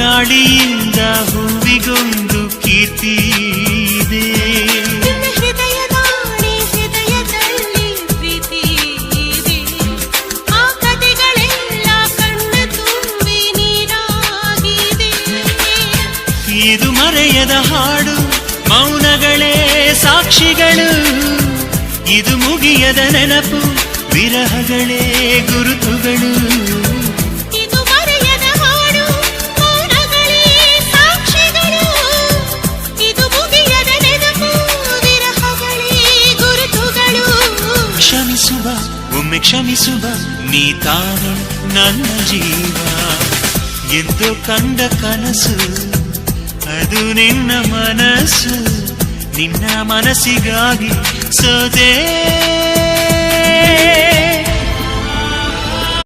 ಗಾಳಿಯಿಂದ ಹೂವಿಗೊಂದು ಕೀರ್ತಿ ಇದೆ. ಹೃದಯದಲ್ಲಿ ಪ್ರೀತಿ ಇದೆ. ಆ ಕಥೆಗಳೆಲ್ಲ ಕಣ್ಣ ತುಂಬಿ ನೀರಾಗಿದೆ. ಇದು ಮರೆಯದ ಹಾಡು, ಮೌನಗಳೇ ಸಾಕ್ಷಿಗಳು. ಇದು ಮುಗಿಯದ ನೆನಪು, ವಿರಹಗಳೇ ಗುರುತುಗಳು. ಇದು ಮರೆಯದ ಹಾಡು, ಮೌನಗಳೇ ಸಾಕ್ಷಿಗಳು. ಇದು ಮುಗಿಯದ ನೆನಪು, ವಿರಹಗಳೇ ಗುರುತುಗಳು. ಕ್ಷಮಿಸುವ, ಒಮ್ಮೆ ಕ್ಷಮಿಸುವ, ನೀ ತಾನೆ ನನ್ನ ಜೀವ. ಎಂದು ಕಂಡ ಕನಸು ಅದು ನಿನ್ನ ಮನಸ್ಸು. ನಿನ್ನ ಮನಸ್ಸಿಗಾಗಿ ಸೋದೆ.